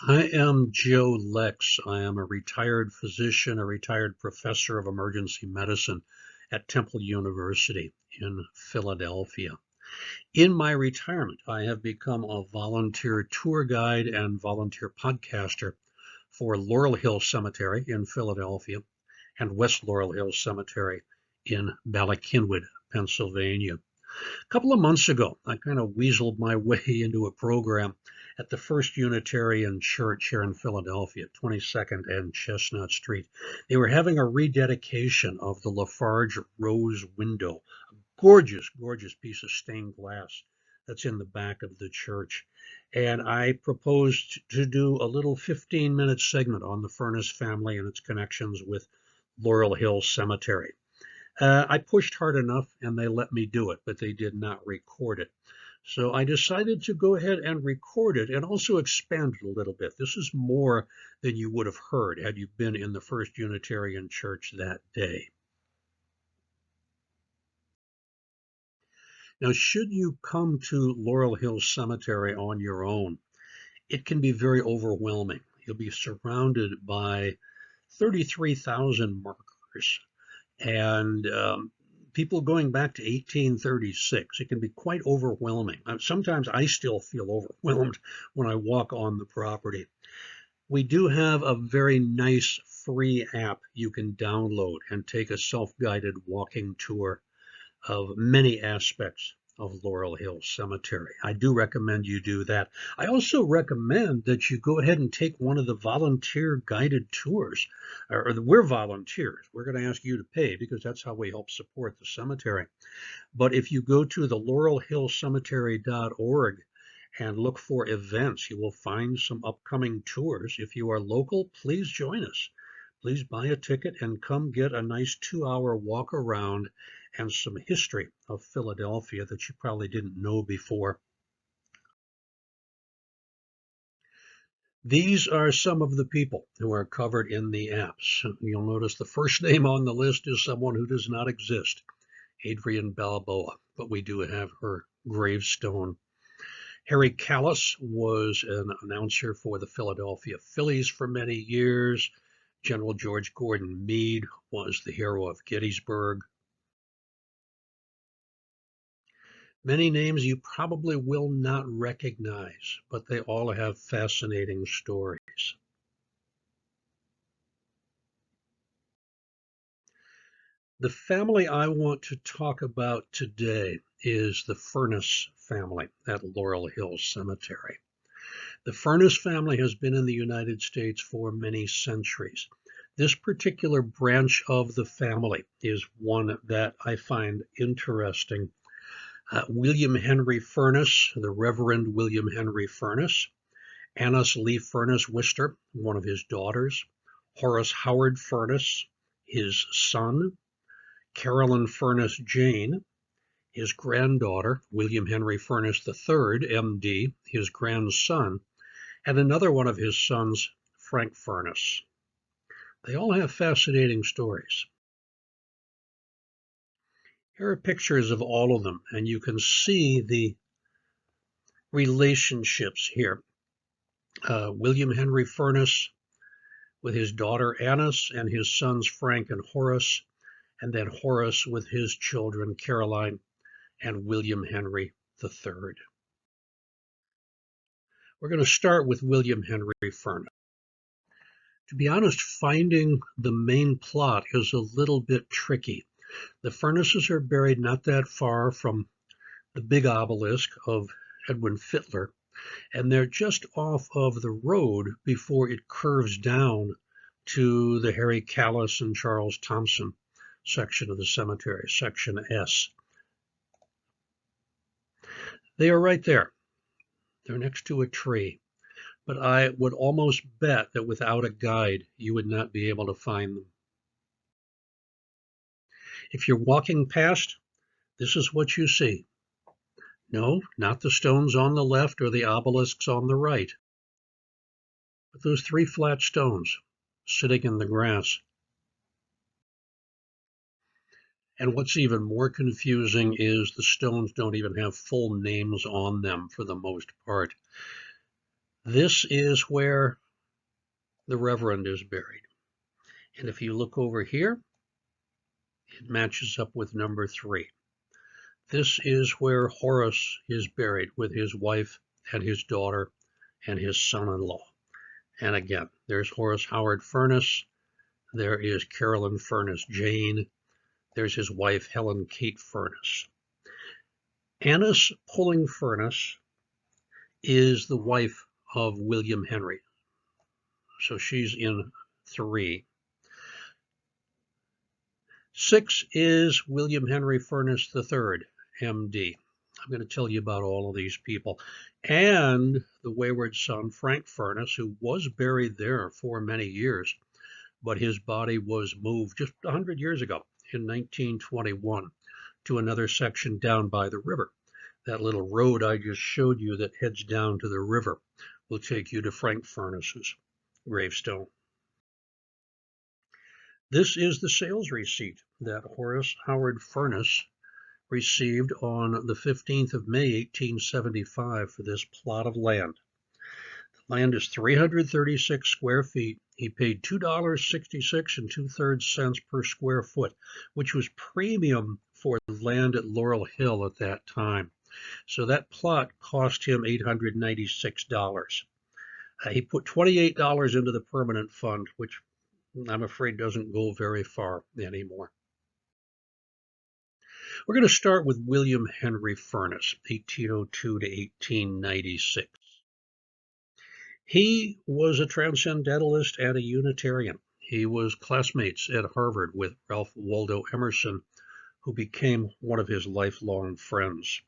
I am Joe Lex. I am a retired physician, a retired professor of emergency medicine at Temple University in Philadelphia. In my retirement, I have become a volunteer tour guide and volunteer podcaster for Laurel Hill Cemetery in Philadelphia and West Laurel Hill Cemetery in Ballackinwood, Pennsylvania. A couple of months ago, I kind of weaseled my way into a program at the First Unitarian Church here in Philadelphia, 22nd and Chestnut Street. They were having a rededication of the Lafarge Rose window, a gorgeous, gorgeous piece of stained glass that's in the back of the church. And I proposed to do a little 15-minute segment on the Furness family and its connections with Laurel Hill Cemetery. I pushed hard enough and they let me do it, but they did not record it. So I decided to go ahead and record it and also expand it a little bit. This is more than you would have heard had you been in the First Unitarian Church that day. Now, should you come to Laurel Hill Cemetery on your own, it can be very overwhelming. You'll be surrounded by 33,000 markers and people going back to 1836. It can be quite overwhelming. Sometimes I still feel overwhelmed when I walk on the property. We do have a very nice free app you can download and take a self-guided walking tour of many aspects of Laurel Hill Cemetery. I do recommend you do that. I also recommend that you go ahead and take one of the volunteer guided tours. We're volunteers. We're going to ask you to pay because that's how we help support the cemetery. But if you go to the laurelhillcemetery.org and look for events, you will find some upcoming tours. If you are local, please join us. Please buy a ticket and come get a nice 2-hour walk around and some history of Philadelphia that you probably didn't know before. These are some of the people who are covered in the apps. You'll notice the first name on the list is someone who does not exist, Adrian Balboa, but we do have her gravestone. Harry Kallus was an announcer for the Philadelphia Phillies for many years. General George Gordon Meade was the hero of Gettysburg. Many names you probably will not recognize, but they all have fascinating stories. The family I want to talk about today is the Furness family at Laurel Hill Cemetery. The Furness family has been in the United States for many centuries. This particular branch of the family is one that I find interesting. William Henry Furness, the Reverend William Henry Furness, Annis Lee Furness Wister, one of his daughters, Horace Howard Furness, his son, Carolyn Furness Jayne, his granddaughter, William Henry Furness III, MD, his grandson, and another one of his sons, Frank Furness. They all have fascinating stories. Here are pictures of all of them, and you can see the relationships here. William Henry Furness with his daughter Annis and his sons Frank and Horus, and then Horus with his children Caroline and William Henry III. We're going to start with William Henry Furness. To be honest, finding the main plot is a little bit tricky. The Furnesses are buried not that far from the big obelisk of Edwin Fitler, and they're just off of the road before it curves down to the Harry Kallus and Charles Thompson section of the cemetery, section S. They are right there. They're next to a tree, but I would almost bet that without a guide, you would not be able to find them. If you're walking past, this is what you see. No, not the stones on the left or the obelisks on the right, but those 3 flat stones sitting in the grass. And what's even more confusing is the stones don't even have full names on them for the most part. This is where the Reverend is buried. And if you look over here, it matches up with number 3. This is where Horus is buried with his wife and his daughter and his son-in-law. And again, there's Horace Howard Furness. There is Carolyn Furness Jayne. There's his wife, Helen Kate Furness. Annis Pulling Furness is the wife of William Henry. So she's in 3. 6 is William Henry Furness III, MD. I'm going to tell you about all of these people. And the wayward son, Frank Furness, who was buried there for many years, but his body was moved just 100 years ago in 1921 to another section down by the river. That little road I just showed you that heads down to the river will take you to Frank Furness's gravestone. This is the sales receipt that Horace Howard Furness received on the 15th of May, 1875 for this plot of land. The land is 336 square feet. He paid $2.66 2/3 per square foot, which was premium for the land at Laurel Hill at that time. So that plot cost him $896. He put $28 into the permanent fund, which I'm afraid doesn't go very far anymore. We're going to start with William Henry Furness, 1802 to 1896. He was a transcendentalist and a Unitarian. He was classmates at Harvard with Ralph Waldo Emerson, who became one of his lifelong friends.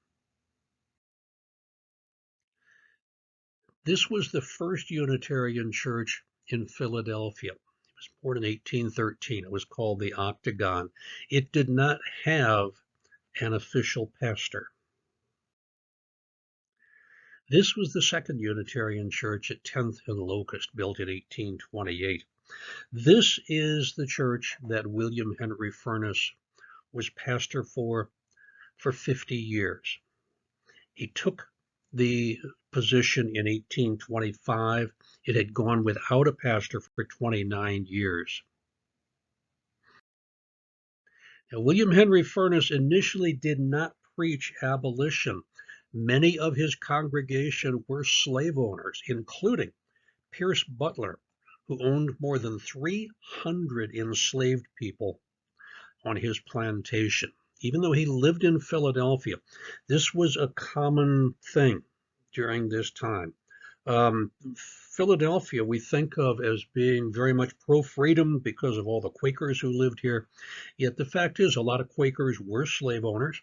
This was the first Unitarian church in Philadelphia. It was born in 1813. It was called the Octagon. It did not have an official pastor. This was the second Unitarian church at 10th and Locust, built in 1828. This is the church that William Henry Furness was pastor for 50 years. He took the position in 1825. It had gone without a pastor for 29 years. Now, William Henry Furness initially did not preach abolition. Many of his congregation were slave owners, including Pierce Butler, who owned more than 300 enslaved people on his plantation. Even though he lived in Philadelphia, this was a common thing during this time. Philadelphia we think of as being very much pro-freedom because of all the Quakers who lived here. Yet the fact is a lot of Quakers were slave owners,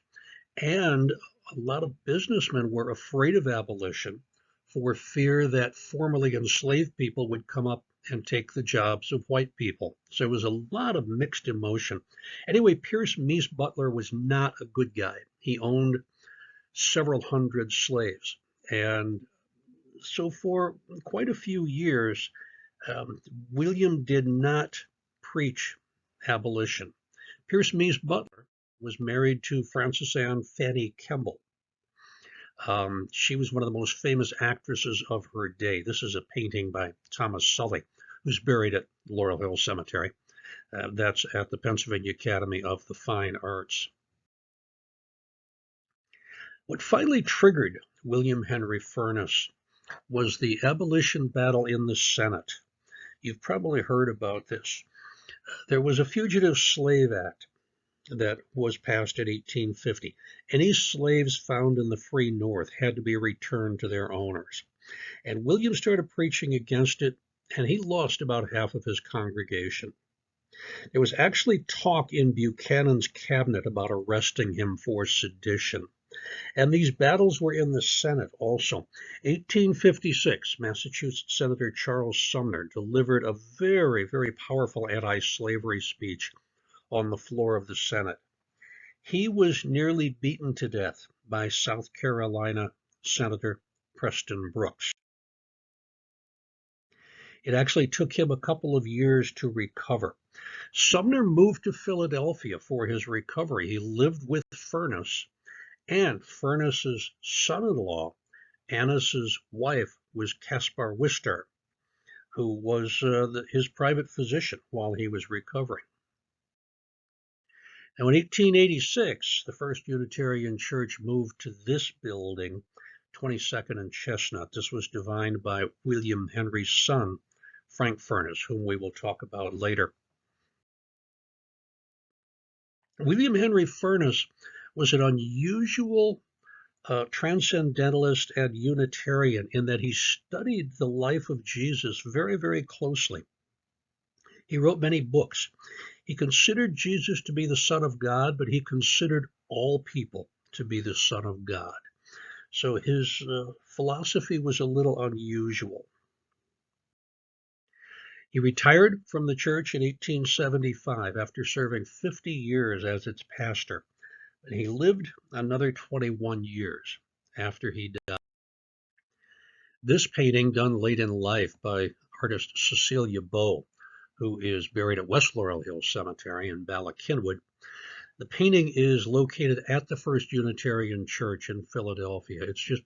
and a lot of businessmen were afraid of abolition for fear that formerly enslaved people would come up and take the jobs of white people. So it was a lot of mixed emotion. Anyway, Pierce Meese Butler was not a good guy. He owned several hundred slaves. And so for quite a few years, William did not preach abolition. Pierce Meese Butler was married to Frances Ann Fanny Kemble. She was one of the most famous actresses of her day. This is a painting by Thomas Sully, who's buried at Laurel Hill Cemetery. That's at the Pennsylvania Academy of the Fine Arts. What finally triggered William Henry Furness was the abolition battle in the Senate. You've probably heard about this. There was a Fugitive Slave Act that was passed in 1850. Any slaves found in the free North had to be returned to their owners. And William started preaching against it, and he lost about half of his congregation. There was actually talk in Buchanan's cabinet about arresting him for sedition. And these battles were in the Senate also. 1856, Massachusetts Senator Charles Sumner delivered a very, very powerful anti-slavery speech on the floor of the Senate. He was nearly beaten to death by South Carolina Senator Preston Brooks. It actually took him a couple of years to recover. Sumner moved to Philadelphia for his recovery. He lived with Furness, and Furness's son-in-law, Annis's wife, was Caspar Wister, who was his private physician while he was recovering. Now, in 1886, the First Unitarian Church moved to this building, 22nd and Chestnut. This was designed by William Henry's son, Frank Furness, whom we will talk about later. William Henry Furness was an unusual transcendentalist and Unitarian in that he studied the life of Jesus very, very closely. He wrote many books. He considered Jesus to be the Son of God, but he considered all people to be the Son of God. So his philosophy was a little unusual. He retired from the church in 1875 after serving 50 years as its pastor. And he lived another 21 years after he died. This painting, done late in life by artist Cecilia Bow, who is buried at West Laurel Hill Cemetery in Bala Cynwyd. The painting is located at the First Unitarian Church in Philadelphia. It's just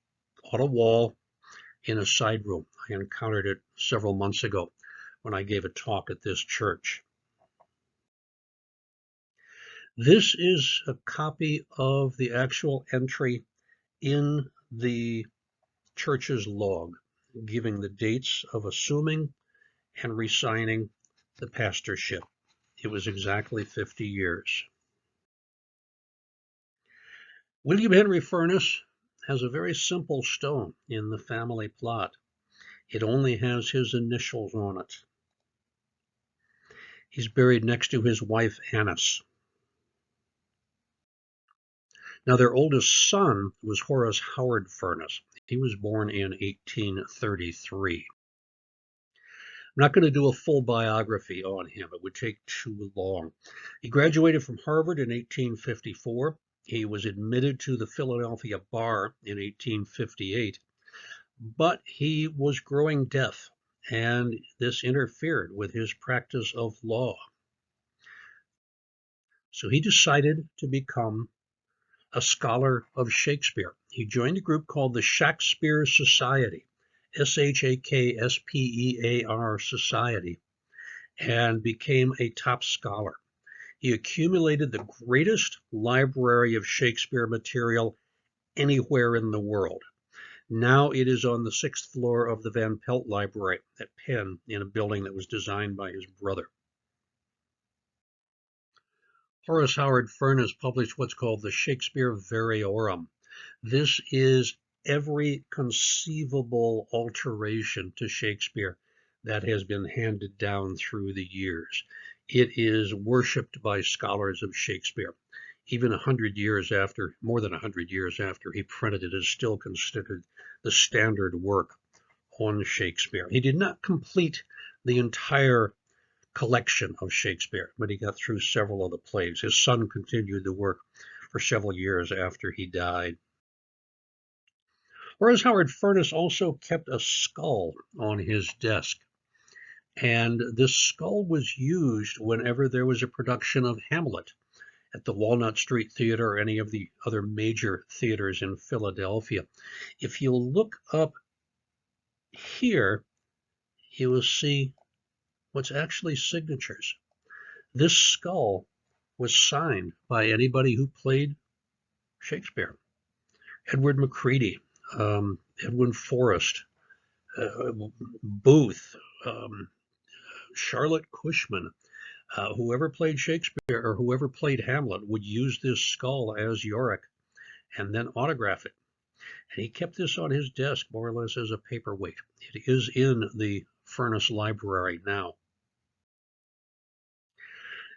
on a wall in a side room. I encountered it several months ago when I gave a talk at this church. This is a copy of the actual entry in the church's log, giving the dates of assuming and resigning the pastorship. It was exactly 50 years. William Henry Furness has a very simple stone in the family plot. It only has his initials on it. He's buried next to his wife, Annis. Now, their oldest son was Horace Howard Furness. He was born in 1833. I'm not going to do a full biography on him. It would take too long. He graduated from Harvard in 1854. He was admitted to the Philadelphia bar in 1858, but he was growing deaf, and this interfered with his practice of law. So he decided to become a scholar of Shakespeare. He joined a group called the Shakespeare Society, Shakespear Society, and became a top scholar. He accumulated the greatest library of Shakespeare material anywhere in the world. Now it is on the 6th floor of the Van Pelt Library at Penn in a building that was designed by his brother. Horace Howard Furness published what's called the Shakespeare Variorum. This is every conceivable alteration to Shakespeare that has been handed down through the years. It is worshipped by scholars of Shakespeare. Even 100 years after, more than 100 years after he printed it, is still considered the standard work on Shakespeare. He did not complete the entire collection of Shakespeare, but he got through several of the plays. His son continued the work for several years after he died. Horace Howard Furness also kept a skull on his desk, and this skull was used whenever there was a production of Hamlet at the Walnut Street Theater or any of the other major theaters in Philadelphia. If you look up here, you will see what's actually signatures. This skull was signed by anybody who played Shakespeare. Edward Macready, Edwin Forrest, Booth, Charlotte Cushman, whoever played Shakespeare or whoever played Hamlet would use this skull as Yorick and then autograph it. And he kept this on his desk more or less as a paperweight. It is in the Furness Library now.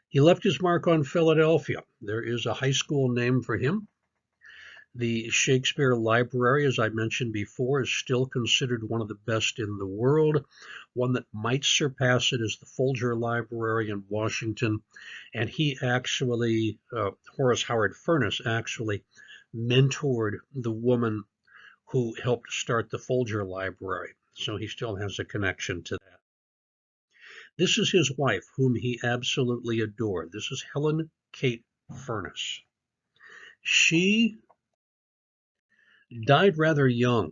He left his mark on Philadelphia. There is a high school named for him. The Shakespeare Library, as I mentioned before, is still considered one of the best in the world. One that might surpass it is the Folger Library in Washington. And he actually, Horace Howard Furness, actually mentored the woman who helped start the Folger Library. So he still has a connection to that. This is his wife, whom he absolutely adored. This is Helen Kate Furness. She died rather young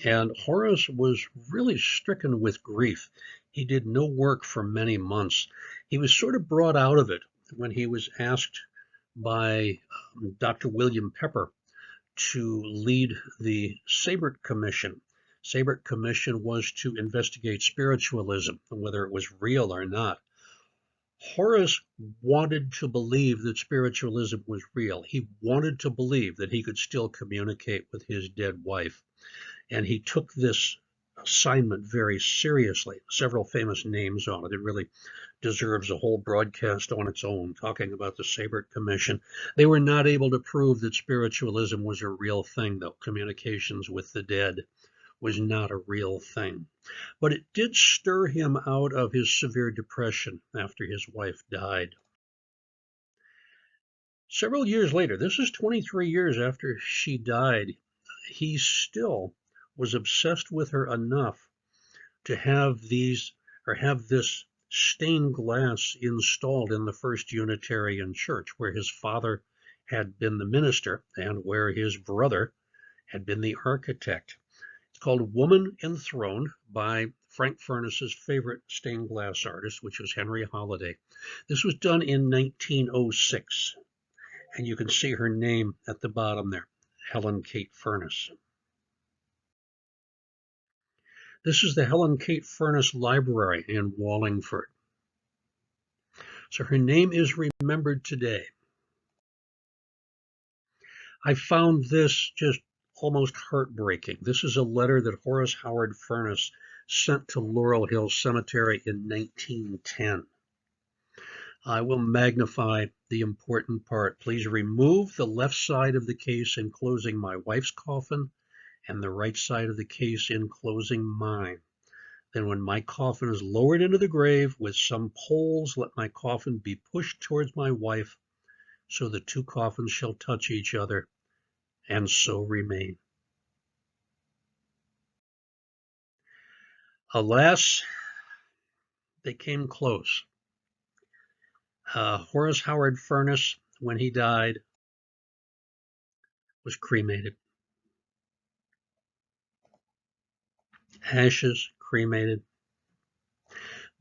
And Horus was really stricken with grief. He did no work for many months. He was sort of brought out of it when he was asked by Dr. William Pepper to lead the Sabert Commission. Sabert Commission was to investigate spiritualism and whether it was real or not. Horus wanted to believe that spiritualism was real. He wanted to believe that he could still communicate with his dead wife. And he took this assignment very seriously. Several famous names on it. It really deserves a whole broadcast on its own, talking about the Sabert Commission. They were not able to prove that spiritualism was a real thing, though. Communications with the dead was not a real thing. But it did stir him out of his severe depression after his wife died. Several years later, this is 23 years after she died, he still was obsessed with her enough to have this stained glass installed in the first Unitarian church, where his father had been the minister and where his brother had been the architect. It's called Woman Enthroned by Frank Furness's favorite stained glass artist, which was Henry Holiday. This was done in 1906, and you can see her name at the bottom there, Helen Kate Furness. This is the Helen Kate Furness Library in Wallingford. So her name is remembered today. I found this just almost heartbreaking. This is a letter that Horace Howard Furness sent to Laurel Hill Cemetery in 1910. I will magnify the important part. Please remove the left side of the case enclosing my wife's coffin and the right side of the case enclosing mine. Then when my coffin is lowered into the grave with some poles, let my coffin be pushed towards my wife, so the two coffins shall touch each other, and so remain. Alas, they came close. Horace Howard Furness, when he died, was cremated. Ashes cremated.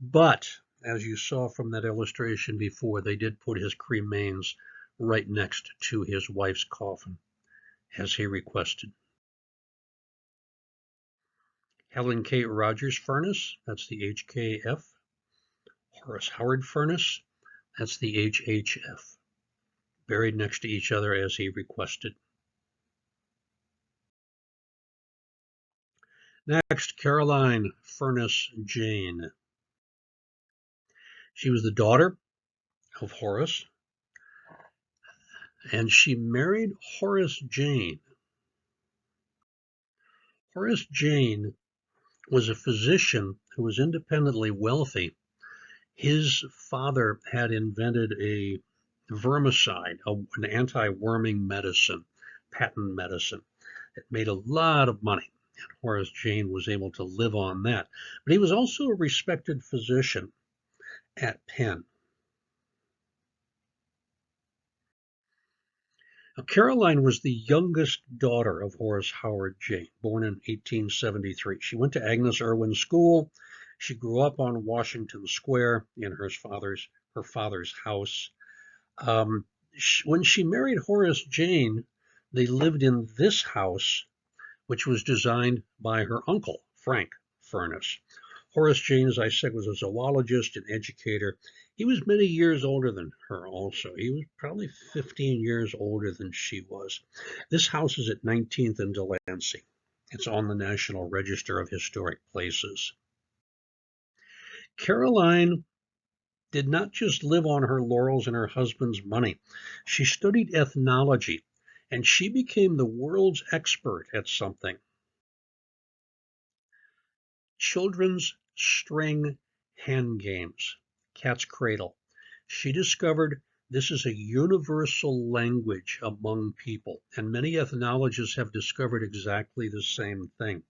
But, as you saw from that illustration before, they did put his cremains right next to his wife's coffin, as he requested. Helen Kate Rogers Furness, that's the HKF. Horace Howard Furness, that's the HHF. Buried next to each other as he requested. Next, Caroline Furness Jayne. She was the daughter of Horus, and she married Horace Jayne. Horace Jayne was a physician who was independently wealthy. His father had invented a vermicide, an anti-worming medicine, patent medicine. It made a lot of money, and Horace Jayne was able to live on that. But he was also a respected physician at Penn. Now, Caroline was the youngest daughter of Horace Howard Jayne, born in 1873. She went to Agnes Irwin School. She grew up on Washington Square in her father's house. When she married Horace Jayne, they lived in this house, which was designed by her uncle, Frank Furness. Horace Jayne, as I said, was a zoologist and educator. He was many years older than her also. He was probably 15 years older than she was. This house is at 19th and Delancey. It's on the National Register of Historic Places. Caroline did not just live on her laurels and her husband's money. She studied ethnology, and she became the world's expert at something. Children's string hand games, cat's cradle. She discovered this is a universal language among people, and many ethnologists have discovered exactly the same thing,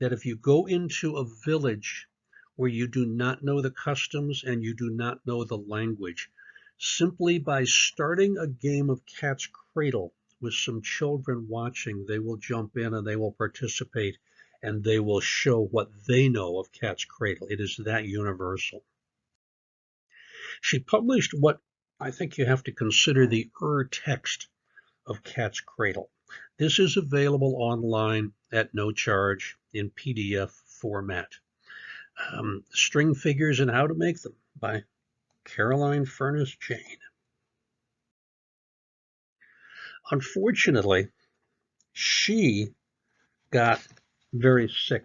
that if you go into a village where you do not know the customs and you do not know the language, simply by starting a game of cat's cradle with some children watching, they will jump in and they will participate, and they will show what they know of Cat's Cradle. It is that universal. She published what I think you have to consider the text of Cat's Cradle. This is available online at no charge in PDF format. String Figures and How to Make Them by Furness Jayne. Unfortunately, she got very sick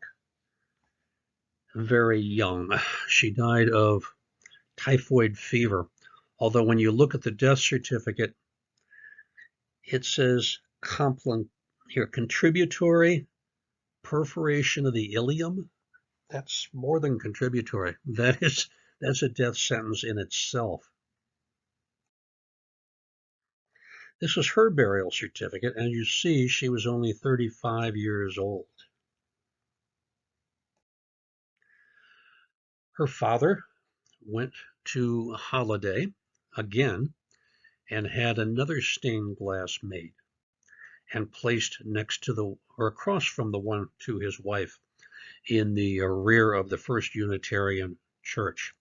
very young. She died of typhoid fever, although when you look at the death certificate, it says contributory perforation of the ileum. That's more than contributory. That's a death sentence in itself. This is her burial certificate, and you see she was only 35 years old. Her father went to holiday again and had another stained glass made and placed next to or across from the one to his wife in the rear of the first Unitarian church.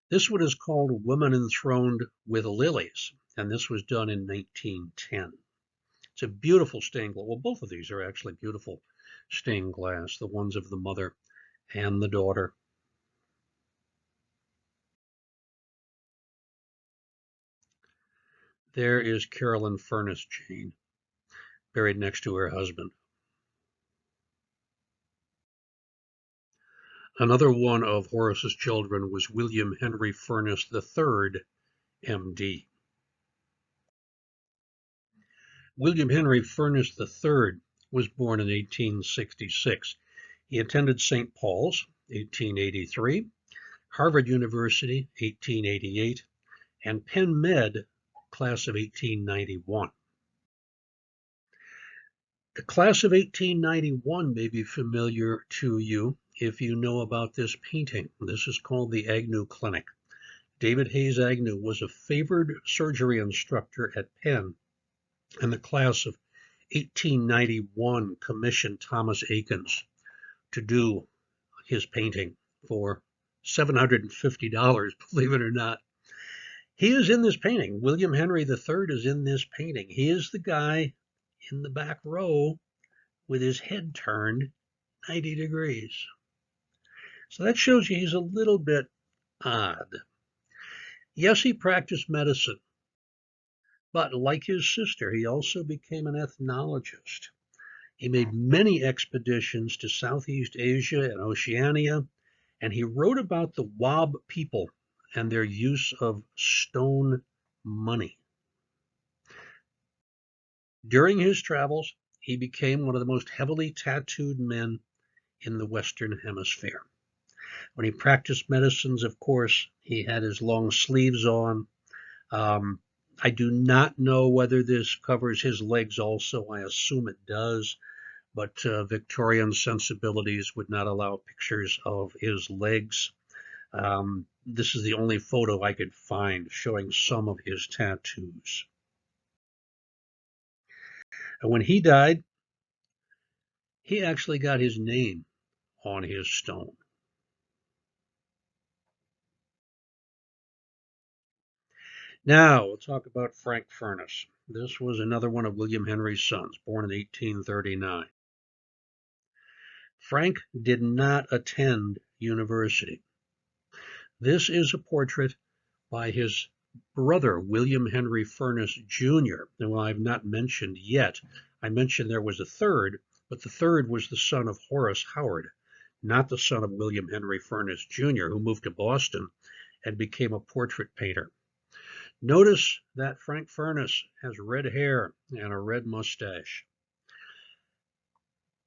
This one is called Woman Enthroned with Lilies, and this was done in 1910. It's a beautiful stained glass. Well, both of these are actually beautiful stained glass, the ones of the mother and the daughter. There is Carolyn Furness Jayne, buried next to her husband. Another one of Horace's children was William Henry Furness III, M.D. William Henry Furness III was born in 1866. He attended St. Paul's, 1883, Harvard University, 1888, and Penn Med, class of 1891. The class of 1891 may be familiar to you if you know about this painting. This is called the Agnew Clinic. David Hayes Agnew was a favored surgery instructor at Penn, and the class of 1891 commissioned Thomas Akins to do his painting for $750, believe it or not. He is in this painting. William Henry III is in this painting. He is the guy in the back row with his head turned 90 degrees. So that shows you he's a little bit odd. Yes, he practiced medicine, but like his sister, he also became an ethnologist. He made many expeditions to Southeast Asia and Oceania, and he wrote about the Wab people and their use of stone money. During his travels, he became one of the most heavily tattooed men in the Western Hemisphere. When he practiced medicines, of course, he had his long sleeves on. I do not know whether this covers his legs also. I assume it does, but Victorian sensibilities would not allow pictures of his legs. This is the only photo I could find showing some of his tattoos. And when he died, he actually got his name on his stone. Now, we'll talk about Frank Furness. This was another one of William Henry's sons, born in 1839. Frank did not attend university. This is a portrait by his brother, William Henry Furness Jr., who I've not mentioned yet. I mentioned there was a third, but the third was the son of Horace Howard, not the son of William Henry Furness Jr., who moved to Boston and became a portrait painter. Notice that Frank Furness has red hair and a red mustache.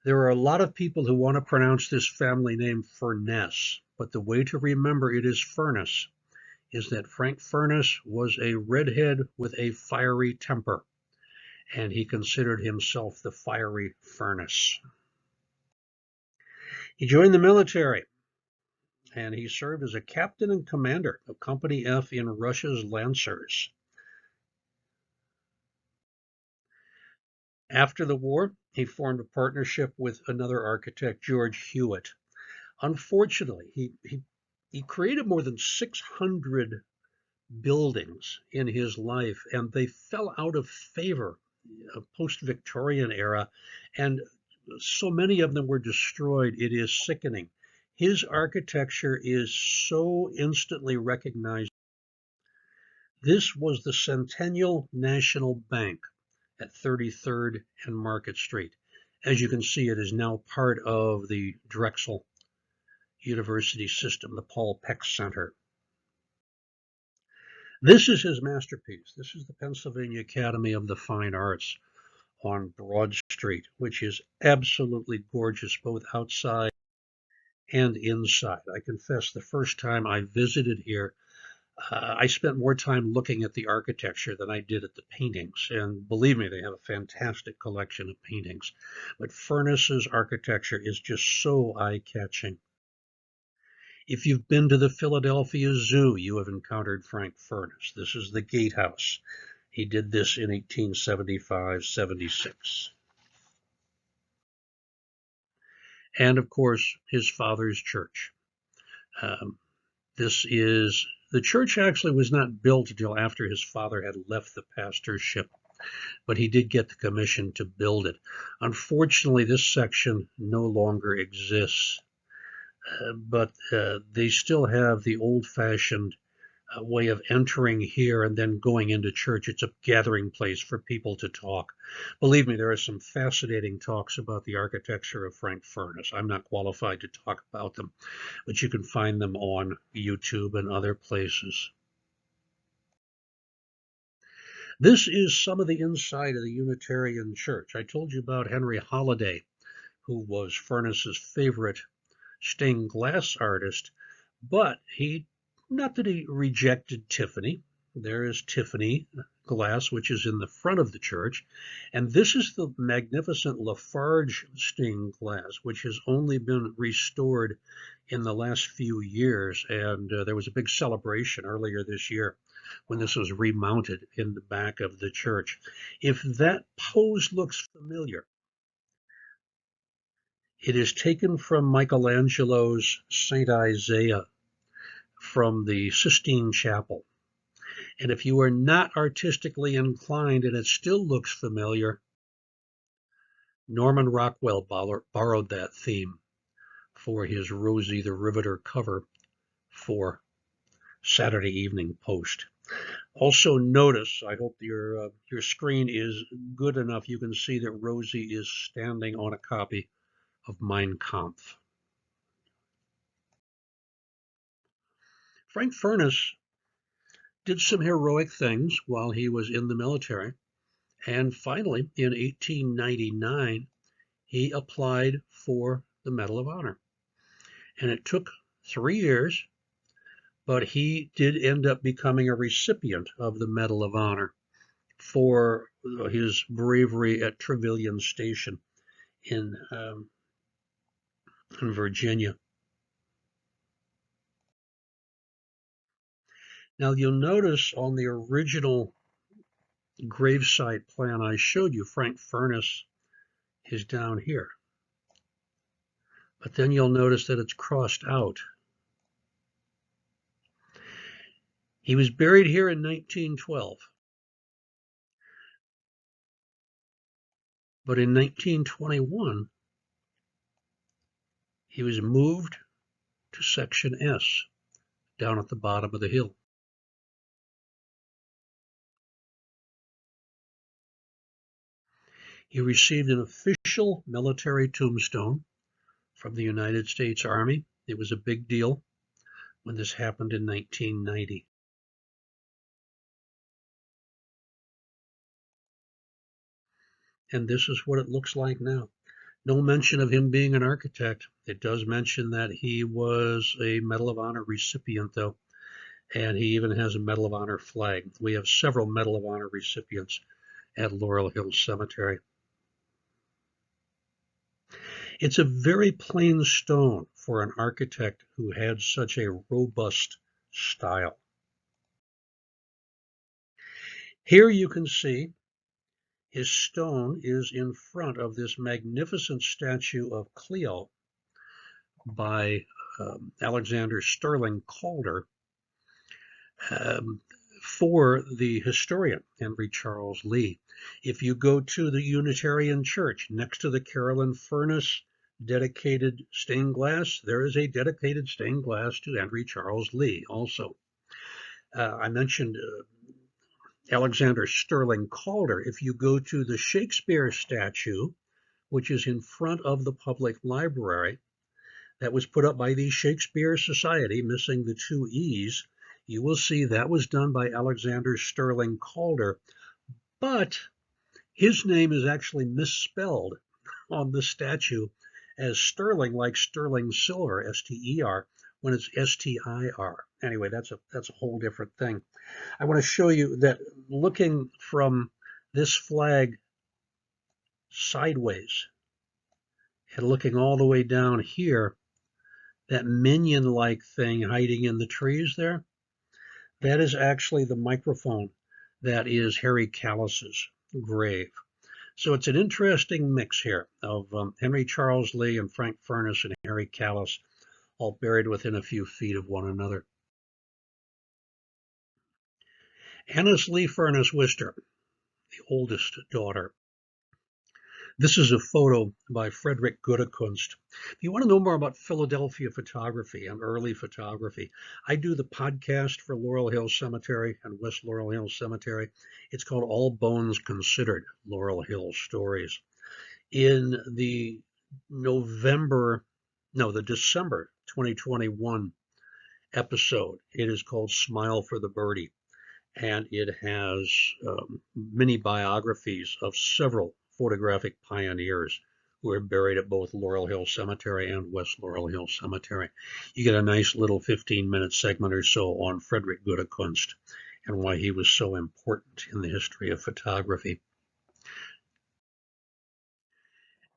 There are a lot of people who want to pronounce this family name Furness, but the way to remember it is Furness is that Frank Furness was a redhead with a fiery temper, and he considered himself the fiery furnace. He joined the military, and he served as a captain and commander of Company F in Russia's Lancers. After the war, He formed a partnership with another architect, George Hewitt. Unfortunately, he created more than 600 buildings in his life, and they fell out of favor post-Victorian era, and so many of them were destroyed. It is sickening. His architecture is so instantly recognized. This was the Centennial National Bank at 33rd and Market Street. As you can see, it is now part of the Drexel University system, the Paul Peck Center. This is his masterpiece. This is the Pennsylvania Academy of the Fine Arts on Broad Street, which is absolutely gorgeous, both outside and inside. I confess the first time I visited here, I spent more time looking at the architecture than I did at the paintings. And believe me, they have a fantastic collection of paintings. But Furness's architecture is just so eye-catching. If you've been to the Philadelphia Zoo, you have encountered Frank Furness. This is the Gatehouse. He did this in 1875-76. And of course, his father's church. The church actually was not built until after his father had left the pastorship, but he did get the commission to build it. Unfortunately, this section no longer exists, but they still have the old-fashioned way of entering here and then going into church. It's a gathering place for people to talk. Believe me, there are some fascinating talks about the architecture of Frank Furness. I'm not qualified to talk about them, but you can find them on YouTube and other places. This is some of the inside of the Unitarian Church. I told you about Henry Holliday, who was Furness's favorite stained glass artist, but not that he rejected Tiffany. There is Tiffany glass, which is in the front of the church. And this is the magnificent Lafarge stained glass, which has only been restored in the last few years. And there was a big celebration earlier this year when this was remounted in the back of the church. If that pose looks familiar, it is taken from Michelangelo's Saint Isaiah from the Sistine Chapel. And if you are not artistically inclined and it still looks familiar, Norman Rockwell borrowed that theme for his Rosie the Riveter cover for Saturday Evening Post. Also notice, I hope your screen is good enough, you can see that Rosie is standing on a copy of Mein Kampf. Frank Furness did some heroic things while he was in the military, and finally, in 1899, he applied for the Medal of Honor. And it took 3 years, but he did end up becoming a recipient of the Medal of Honor for his bravery at Trevilian Station in Virginia. Now you'll notice on the original gravesite plan I showed you, Frank Furness is down here. But then you'll notice that it's crossed out. He was buried here in 1912. But in 1921, he was moved to Section S, down at the bottom of the hill. He received an official military tombstone from the United States Army. It was a big deal when this happened in 1990. And this is what it looks like now. No mention of him being an architect. It does mention that he was a Medal of Honor recipient, though, and he even has a Medal of Honor flag. We have several Medal of Honor recipients at Laurel Hill Cemetery. It's a very plain stone for an architect who had such a robust style. Here you can see His stone is in front of this magnificent statue of Clio by Alexander Sterling Calder, for the historian Henry Charles Lee. If you go to the Unitarian Church, next to the Carolyn Furness dedicated stained glass, there is a dedicated stained glass to Henry Charles Lee also. I mentioned Alexander Sterling Calder. If you go to the Shakespeare statue, which is in front of the public library, that was put up by the Shakespeare Society, missing the two E's, you will see that was done by Alexander Sterling Calder, but his name is actually misspelled on the statue as sterling, like sterling silver, S-T-E-R, when it's S-T-I-R. Anyway, that's a whole different thing. I want to show you that looking from this flag sideways and looking all the way down here, that minion-like thing hiding in the trees there, that is actually the microphone that is Harry Kallus's grave. So it's an interesting mix here of Henry Charles Lee and Frank Furness and Harry Kallus, all buried within a few feet of one another. Anna's Lee Furness Wister, the oldest daughter. This is a photo by Frederick Goodekunst. If you want to know more about Philadelphia photography and early photography, I do the podcast for Laurel Hill Cemetery and West Laurel Hill Cemetery. It's called All Bones Considered, Laurel Hill Stories. In the December 2021 episode, it is called Smile for the Birdie, and it has mini biographies of several photographic pioneers who are buried at both Laurel Hill Cemetery and West Laurel Hill Cemetery. You get a nice little 15-minute segment or so on Frederick Goodekunst and why he was so important in the history of photography.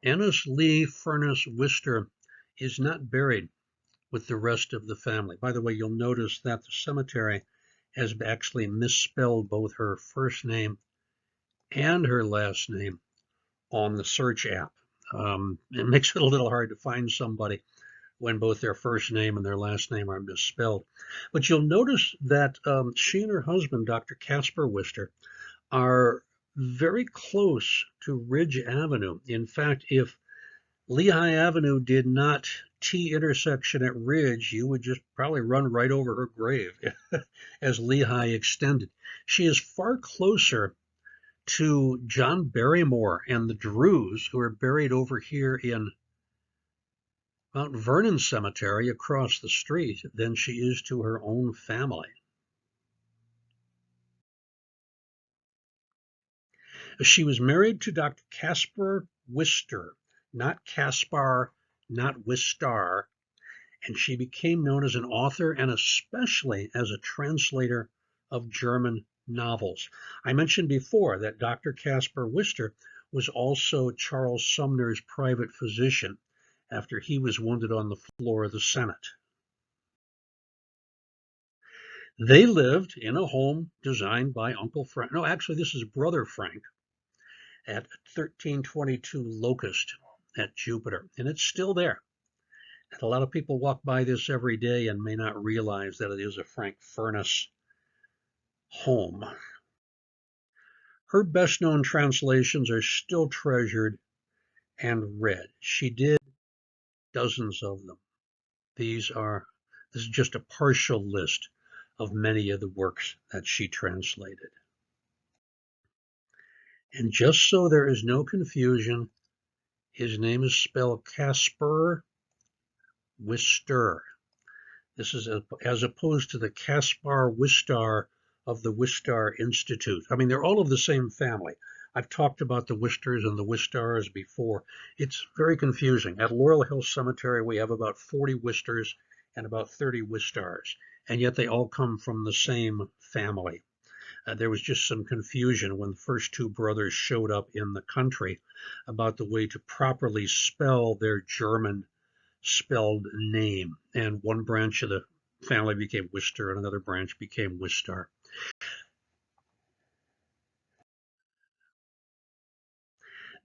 Anna's Lee Furness Wister is not buried with the rest of the family. By the way, you'll notice that the cemetery has actually misspelled both her first name and her last name on the search app. It makes it a little hard to find somebody when both their first name and their last name are misspelled. But you'll notice that she and her husband, Dr. Caspar Wister, are very close to Ridge Avenue. In fact, if Lehigh Avenue did not T-intersection at Ridge, you would just probably run right over her grave as Lehigh extended. She is far closer to John Barrymore and the Drews, who are buried over here in Mount Vernon Cemetery across the street, than she is to her own family. She was married to Dr. Caspar Wister, not Caspar, not Wistar, and she became known as an author and especially as a translator of German novels. I mentioned before that Dr. Caspar Wister was also Charles Sumner's private physician after he was wounded on the floor of the Senate. They lived in a home designed by Uncle Frank. No, actually, this is Brother Frank at 1322 Locust at Jupiter, and it's still there. And a lot of people walk by this every day and may not realize that it is a Frank Furness home. Her best-known translations are still treasured and read. She did dozens of them. This is just a partial list of many of the works that she translated. And just so there is no confusion, his name is spelled Caspar Wister. This is as opposed to the Caspar Wistar of the Wistar Institute. I mean, they're all of the same family. I've talked about the Wisters and the Wistars before. It's very confusing. At Laurel Hill Cemetery, we have about 40 Wisters and about 30 Wistars, and yet they all come from the same family. There was just some confusion when the first two brothers showed up in the country about the way to properly spell their German spelled name, and one branch of the family became Wister and another branch became Wistar.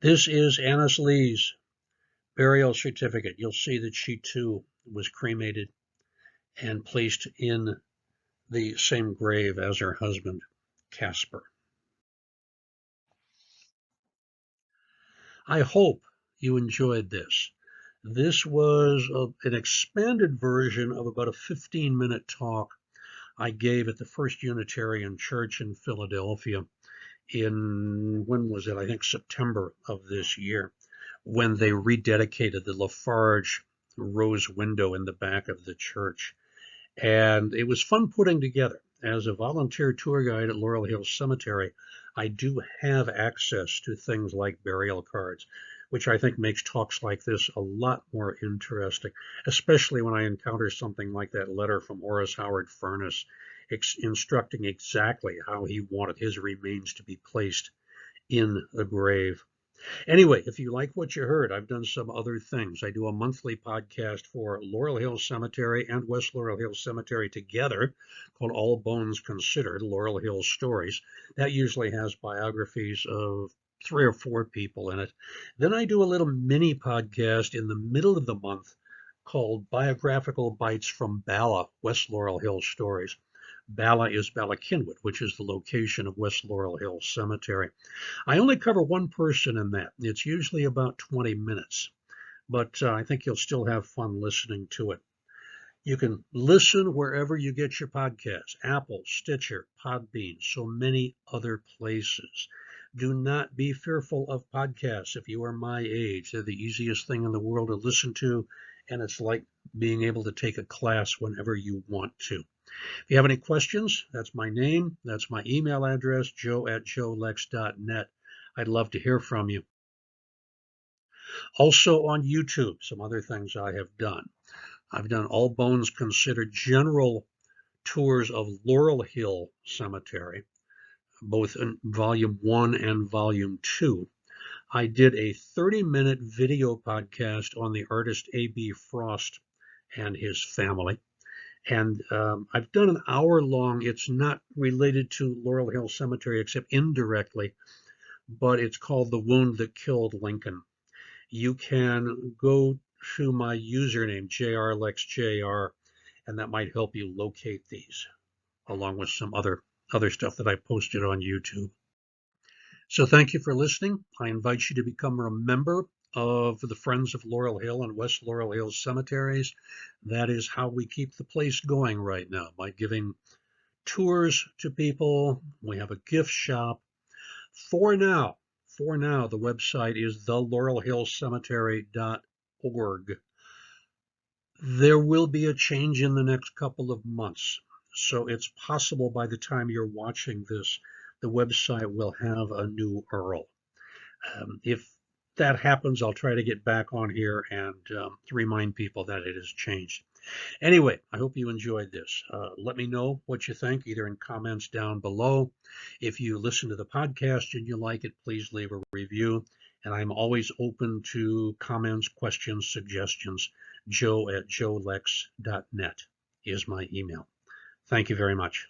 This is Annis Lee's burial certificate. You'll see that she too was cremated and placed in the same grave as her husband, Caspar. I hope you enjoyed this. This was an expanded version of about a 15-minute talk I gave at the First Unitarian Church in Philadelphia in, when was it? I think September of this year, when they rededicated the Lafarge rose window in the back of the church. And it was fun putting together. As a volunteer tour guide at Laurel Hill Cemetery, I do have access to things like burial cards, which I think makes talks like this a lot more interesting, especially when I encounter something like that letter from Horace Howard Furness instructing exactly how he wanted his remains to be placed in the grave. Anyway, if you like what you heard, I've done some other things. I do a monthly podcast for Laurel Hill Cemetery and West Laurel Hill Cemetery together called All Bones Considered, Laurel Hill Stories. That usually has biographies of 3 or 4 people in it. Then I do a little mini podcast in the middle of the month called Biographical Bites from Bala, West Laurel Hill Stories. Bala is Bala Cynwyd, which is the location of West Laurel Hill Cemetery. I only cover one person in that. It's usually about 20 minutes, but I think you'll still have fun listening to it. You can listen wherever you get your podcasts, Apple, Stitcher, Podbean, so many other places. Do not be fearful of podcasts if you are my age. They're the easiest thing in the world to listen to, and it's like being able to take a class whenever you want to. If you have any questions, that's my name, that's my email address, joe@joelex.net. I'd love to hear from you. Also on YouTube, some other things I have done. I've done All Bones Considered general tours of Laurel Hill Cemetery, both in Volume 1 and Volume 2. I did a 30-minute video podcast on the artist A.B. Frost and his family. And I've done an hour-long, it's not related to Laurel Hill Cemetery except indirectly, but it's called The Wound That Killed Lincoln. You can go to my username, JRLexJR, and that might help you locate these, along with some other stuff that I posted on YouTube. So thank you for listening. I invite you to become a member of the Friends of Laurel Hill and West Laurel Hill Cemeteries. That is how we keep the place going right now, by giving tours to people. We have a gift shop. For now, the website is thelaurelhillcemetery.org. There will be a change in the next couple of months, so it's possible by the time you're watching this, the website will have a new URL. If that happens, I'll try to get back on here and remind people that it has changed. Anyway, I hope you enjoyed this. Let me know what you think, either in comments down below. If you listen to the podcast and you like it, please leave a review. And I'm always open to comments, questions, suggestions. joe@joelex.net is my email. Thank you very much.